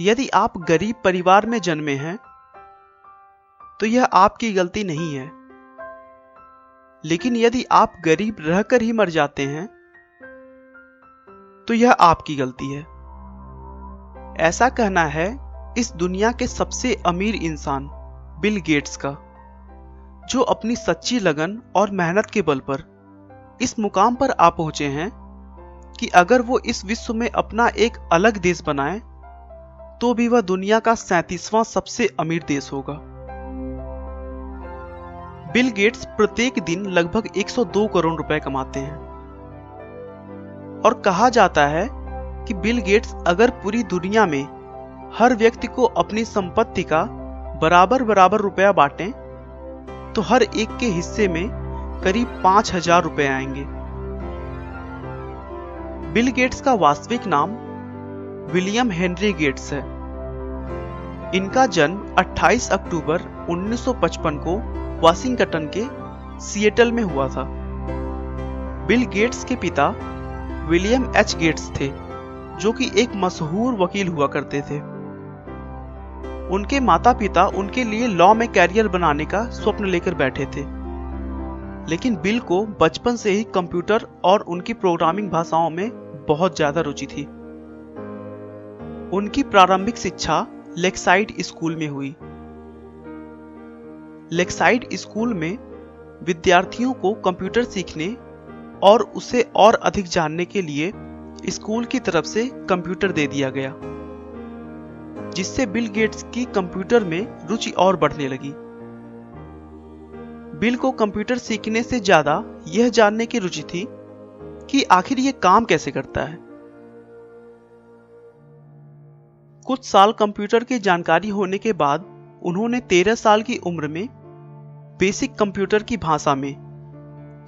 यदि आप गरीब परिवार में जन्मे हैं तो यह आपकी गलती नहीं है, लेकिन यदि आप गरीब रहकर ही मर जाते हैं तो यह आपकी गलती है। ऐसा कहना है इस दुनिया के सबसे अमीर इंसान बिल गेट्स का, जो अपनी सच्ची लगन और मेहनत के बल पर इस मुकाम पर आ पहुंचे हैं कि अगर वो इस विश्व में अपना एक अलग देश बनाए तो भी वह दुनिया का 37वां सबसे अमीर देश होगा। बिल गेट्स प्रत्येक दिन लगभग 102 करोड़ रुपए कमाते हैं और कहा जाता है कि बिल गेट्स अगर पूरी दुनिया में हर व्यक्ति को अपनी संपत्ति का बराबर बराबर रुपया बांटें तो हर एक के हिस्से में करीब 5,000 रुपए आएंगे। बिल गेट्स का वास्तविक नाम विलियम हेनरी गेट्स है। इनका जन्म 28 अक्टूबर 1955 को वाशिंगटन के सिएटल में हुआ था। बिल गेट्स के पिता विलियम एच गेट्स थे, जो कि एक मशहूर वकील हुआ करते थे। उनके माता पिता उनके लिए लॉ में कैरियर बनाने का स्वप्न लेकर बैठे थे, लेकिन बिल को बचपन से ही कंप्यूटर और उनकी प्रोग्रामिंग भाषाओं में बहुत ज्यादा रुचि थी। उनकी प्रारंभिक शिक्षा लेक्साइड स्कूल में हुई। लेक्साइड स्कूल में विद्यार्थियों को कंप्यूटर सीखने और उसे और अधिक जानने के लिए स्कूल की तरफ से कंप्यूटर दे दिया गया, जिससे बिल गेट्स की कंप्यूटर में रुचि और बढ़ने लगी। बिल को कंप्यूटर सीखने से ज्यादा यह जानने की रुचि थी कि आखिर यह काम कैसे करता है। कुछ साल कंप्यूटर की जानकारी होने के बाद उन्होंने 13 साल की उम्र में बेसिक कंप्यूटर की भाषा में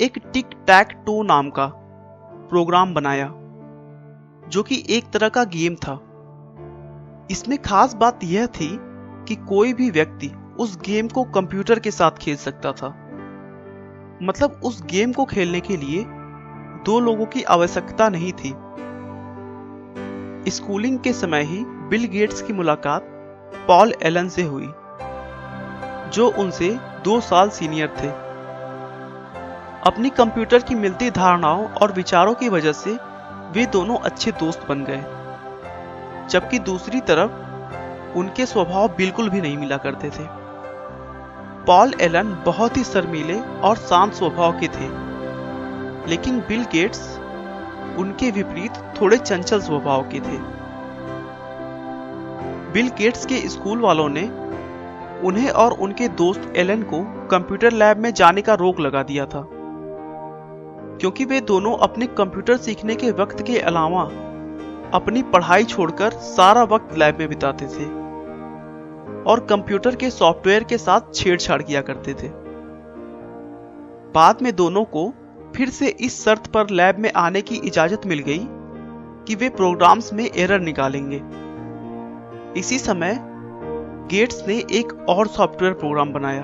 एक टिक टैक टो नाम का प्रोग्राम बनाया, जो कि एक तरह का गेम था। इसमें खास बात यह थी कि कोई भी व्यक्ति उस गेम को कंप्यूटर के साथ खेल सकता था। मतलब उस गेम को खेलने के लिए 2 लोगों की आवश्यकता नहीं थी। स्कूलिंग के समय ही बिल गेट्स की मुलाकात पॉल एलन से हुई, जो उनसे 2 साल सीनियर थे। अपनी कंप्यूटर की मिलती धारणाओं और विचारों की वजह से वे दोनों अच्छे दोस्त बन गए, जबकि दूसरी तरफ उनके स्वभाव बिल्कुल भी नहीं मिला करते थे। पॉल एलन बहुत ही शर्मीले और शांत स्वभाव के थे, लेकिन बिल गेट्स उनके विपरीत थोड़े चंचल स्वभाव के थे। बिल गेट्स के स्कूल वालों ने उन्हें और उनके दोस्त एलन को कंप्यूटर लैब में जाने का रोक लगा दिया था, क्योंकि वे दोनों अपने कंप्यूटर सीखने के वक्त के अलावा अपनी पढ़ाई छोड़कर सारा वक्त लैब में बिताते थे और कंप्यूटर के सॉफ्टवेयर के साथ छेड़छाड़ किया करते थे। बाद में दोनों को फिर से इस शर्त पर लैब में आने की इजाजत मिल गई कि वे प्रोग्राम्स में एरर निकालेंगे। इसी समय गेट्स ने एक और सॉफ्टवेयर प्रोग्राम बनाया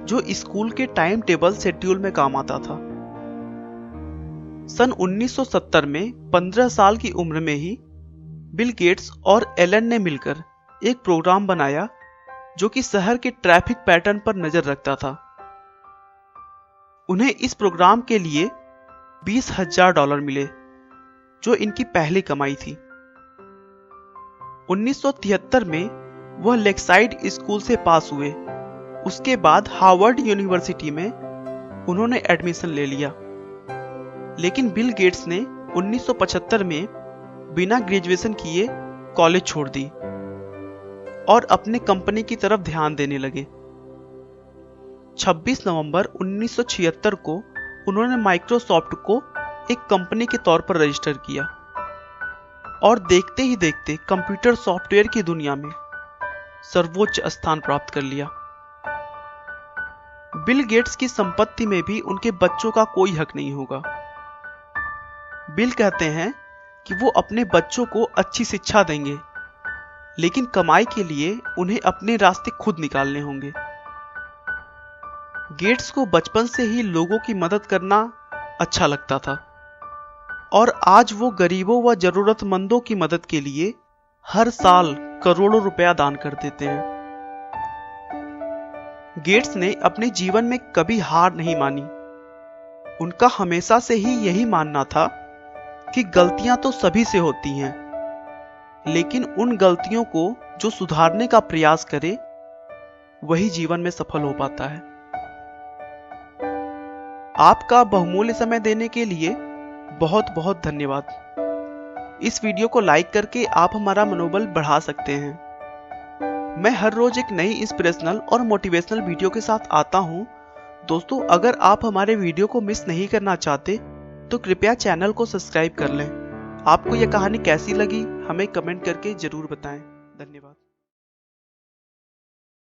जो स्कूल के टाइम टेबल शेड्यूल में काम आता था। सन 1970 में 15 साल की उम्र में ही बिल गेट्स और एलन ने मिलकर एक प्रोग्राम बनाया जो कि शहर के ट्रैफिक पैटर्न पर नजर रखता था। उन्हें इस प्रोग्राम के लिए $20,000 मिले, जो इनकी पहली कमाई थी। 1973 में वह लेक्साइड स्कूल से पास हुए। उसके बाद हार्वर्ड यूनिवर्सिटी में उन्होंने एडमिशन ले लिया, लेकिन बिल गेट्स ने 1975 में बिना ग्रेजुएशन किए कॉलेज छोड़ दी और अपने कंपनी की तरफ ध्यान देने लगे। 26 नवंबर 1976 को उन्होंने माइक्रोसॉफ्ट को एक कंपनी के तौर पर रजिस्टर किया और देखते ही देखते कंप्यूटर सॉफ्टवेयर की दुनिया में सर्वोच्च स्थान प्राप्त कर लिया। बिल गेट्स की संपत्ति में भी उनके बच्चों का कोई हक नहीं होगा। बिल कहते हैं कि वो अपने बच्चों को अच्छी शिक्षा देंगे, लेकिन कमाई के लिए उन्हें अपने रास्ते खुद निकालने होंगे। गेट्स को बचपन से ही लोगों की मदद करना अच्छा लगता था और आज वो गरीबों व जरूरतमंदों की मदद के लिए हर साल करोड़ों रुपया दान कर देते हैं। गेट्स ने अपने जीवन में कभी हार नहीं मानी। उनका हमेशा से ही यही मानना था कि गलतियां तो सभी से होती हैं, लेकिन उन गलतियों को जो सुधारने का प्रयास करे वही जीवन में सफल हो पाता है। आपका बहुमूल्य समय देने के लिए बहुत बहुत धन्यवाद। इस वीडियो को लाइक करके आप हमारा मनोबल बढ़ा सकते हैं। मैं हर रोज एक नई इंस्पिरेशनल और मोटिवेशनल वीडियो के साथ आता हूं। दोस्तों, अगर आप हमारे वीडियो को मिस नहीं करना चाहते तो कृपया चैनल को सब्सक्राइब कर लें। आपको यह कहानी कैसी लगी हमें कमेंट करके जरूर बताएं। धन्यवाद।